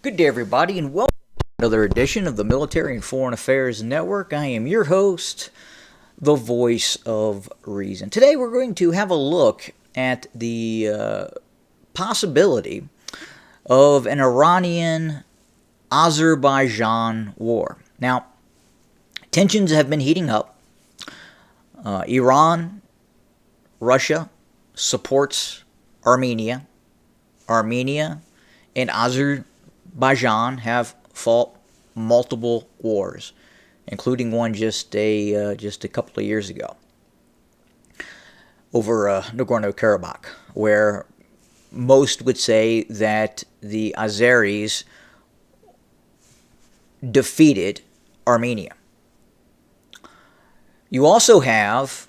Good day, everybody, and welcome to another edition of the Military and Foreign Affairs Network. I am your host, the voice of reason. Today, we're going to have a look at the possibility of an Iranian Azerbaijan war. Now, tensions have been heating up. Iran, Russia supports Armenia. Armenia and Azerbaijan have fought multiple wars, including one just a couple of years ago over Nagorno-Karabakh, where most would say that the Azeris defeated Armenia. You also have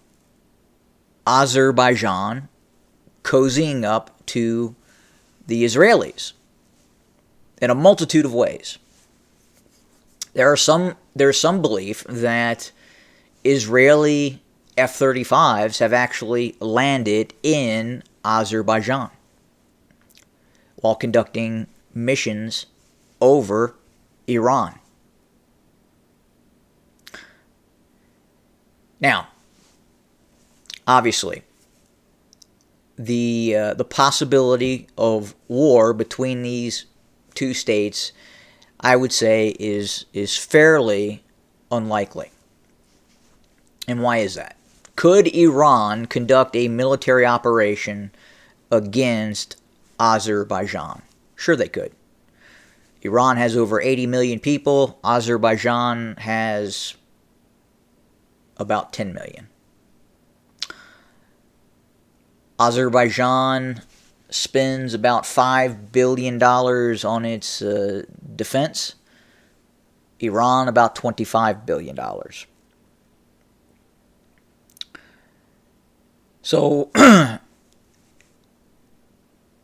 Azerbaijan cozying up to the Israelis in a multitude of ways. There's some belief that Israeli F-35s have actually landed in Azerbaijan while conducting missions over Iran. Now, obviously, the possibility of war between these two states, I would say, is fairly unlikely. And why is that? Could Iran conduct a military operation against Azerbaijan? Sure they could. Iran has over 80 million people. Azerbaijan has about 10 million. Azerbaijan spends about $5 billion on its defense. Iran about $25 billion. So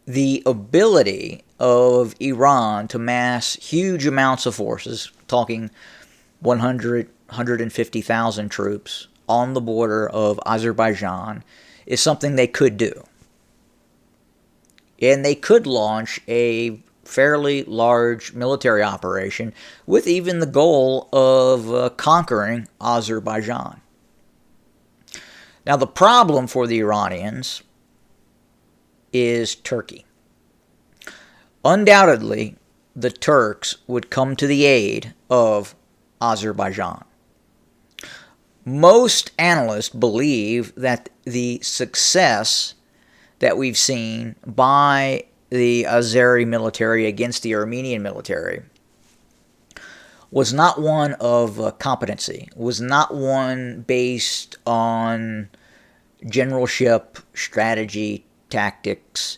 the ability of Iran to mass huge amounts of forces, talking 150,000 troops on the border of Azerbaijan, is something they could do. And they could launch a fairly large military operation with even the goal of conquering Azerbaijan. Now, the problem for the Iranians is Turkey. Undoubtedly, the Turks would come to the aid of Azerbaijan. Most analysts believe that the success that we've seen by the Azeri military against the Armenian military was not one of competency, was not one based on generalship, strategy, tactics,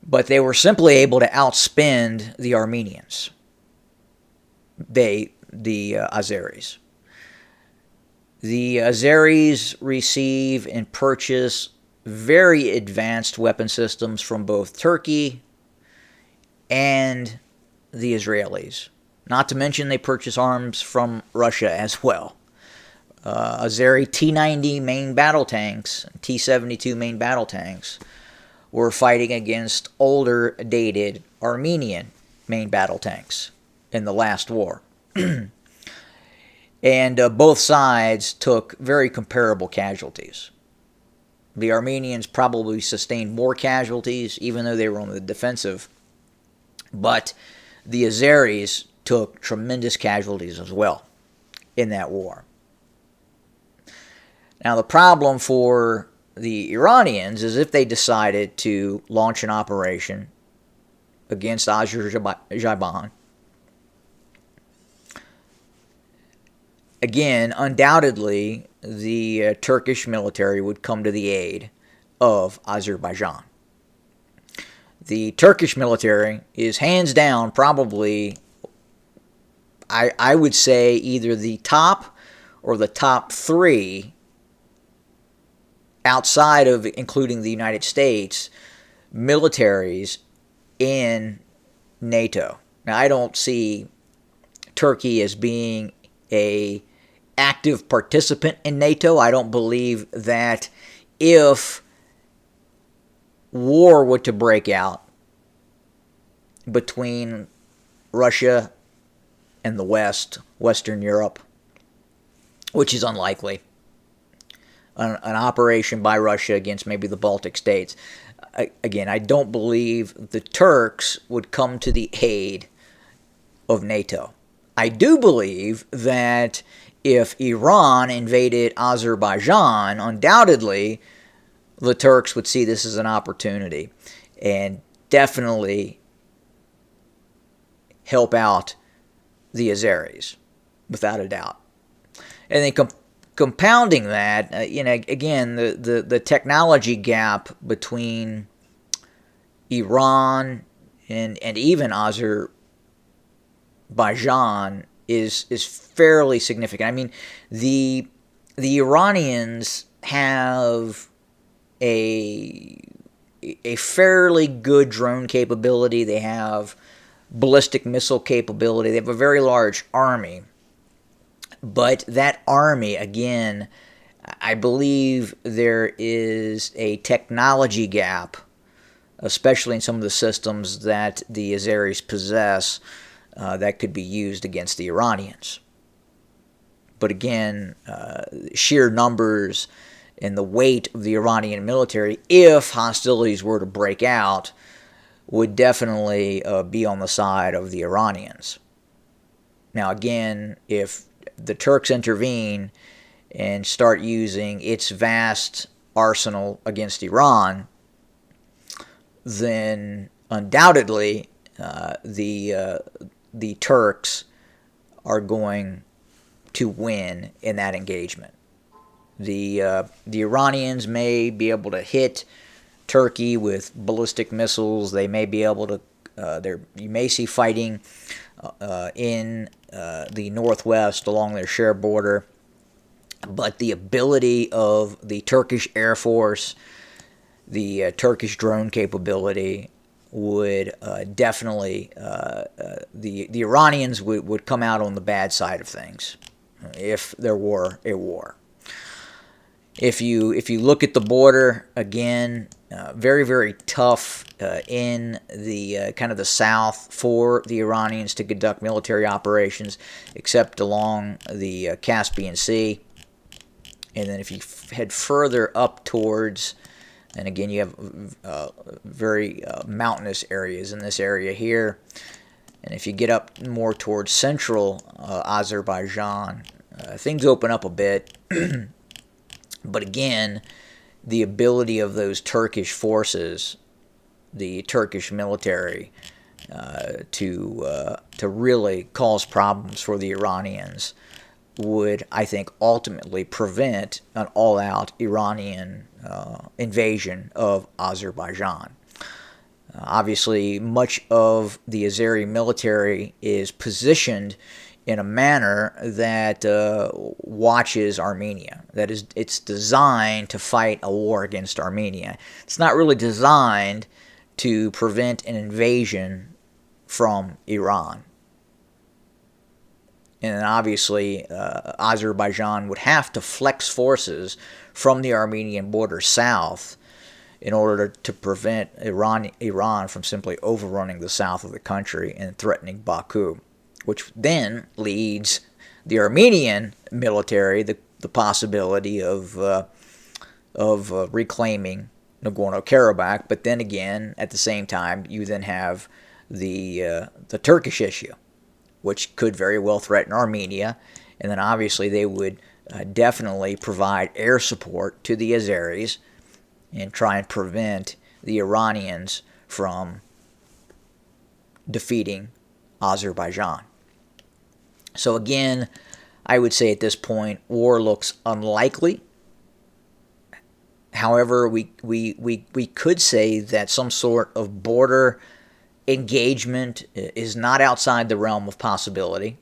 but they were simply able to outspend the Armenians, the Azeris. The Azeris receive and purchase very advanced weapon systems from both Turkey and the Israelis. Not to mention they purchase arms from Russia as well. Azeri T-90 main battle tanks, T-72 main battle tanks, were fighting against older, dated Armenian main battle tanks in the last war. And both sides took very comparable casualties. The Armenians probably sustained more casualties, even though they were on the defensive. But the Azeris took tremendous casualties as well in that war. Now, the problem for the Iranians is if they decided to launch an operation against Azerbaijan, again, undoubtedly, the Turkish military would come to the aid of Azerbaijan. The Turkish military is hands down probably, I would say, either the top or the top three outside of including the United States militaries in NATO. Now, I don't see Turkey as being a active participant in NATO. I don't believe that if war were to break out between Russia and the West, Western Europe, which is unlikely. An operation by Russia against maybe the Baltic states. Again, I don't believe the Turks would come to the aid of NATO. I do believe that if Iran invaded Azerbaijan, undoubtedly the Turks would see this as an opportunity and definitely help out the Azeris, without a doubt. And then compounding that, again, the technology gap between Iran and even Azerbaijan is fairly significant. I mean, the Iranians have a fairly good drone capability. They have ballistic missile capability. They have a very large army. But that army, again, I believe there is a technology gap, especially in some of the systems that the Azeris possess, that could be used against the Iranians. But again, sheer numbers and the weight of the Iranian military, if hostilities were to break out, would definitely be on the side of the Iranians. Now, again, if the Turks intervene and start using its vast arsenal against Iran, then undoubtedly the Turks are going to win in that engagement. The Iranians may be able to hit Turkey with ballistic missiles. They may be able to. You may see fighting in the northwest along their shared border, but the ability of the Turkish Air Force, the Turkish drone capability, would definitely the Iranians would come out on the bad side of things if there were a war. If you look at the border again, very, very tough in the kind of the south for the Iranians to conduct military operations, except along the Caspian Sea. And then if you head further up towards, and again you have very mountainous areas in this area here, and if you get up more towards central Azerbaijan, things open up a bit. But again, the ability of those Turkish forces, the Turkish military, to really cause problems for the Iranians would, I think, ultimately prevent an all-out Iranian invasion of Azerbaijan. Obviously, much of the Azeri military is positioned in a manner that watches Armenia. That is, it's designed to fight a war against Armenia. It's not really designed to prevent an invasion from Iran. And obviously, Azerbaijan would have to flex forces from the Armenian border south in order to prevent Iran from simply overrunning the south of the country and threatening Baku, which then leads the Armenian military the possibility of reclaiming Nagorno-Karabakh. But then again, at the same time, you then have the Turkish issue, which could very well threaten Armenia. And then obviously they would definitely provide air support to the Azeris and try and prevent the Iranians from defeating Azerbaijan. So again, I would say at this point, war looks unlikely. However, we could say that some sort of border engagement is not outside the realm of possibility,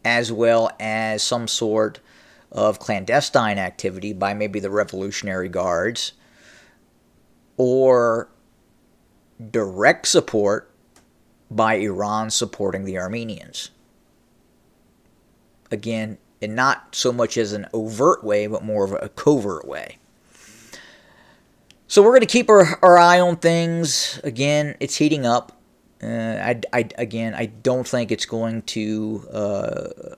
as well as some sort of clandestine activity by maybe the Revolutionary Guards, or direct support by Iran supporting the Armenians. Again, and not so much as an overt way, but more of a covert way. So we're going to keep our eye on things. Again, it's heating up. Again, I don't think it's going to.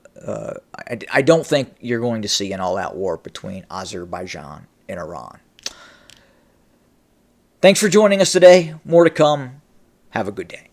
I don't think you're going to see an all-out war between Azerbaijan and Iran. Thanks for joining us today. More to come. Have a good day.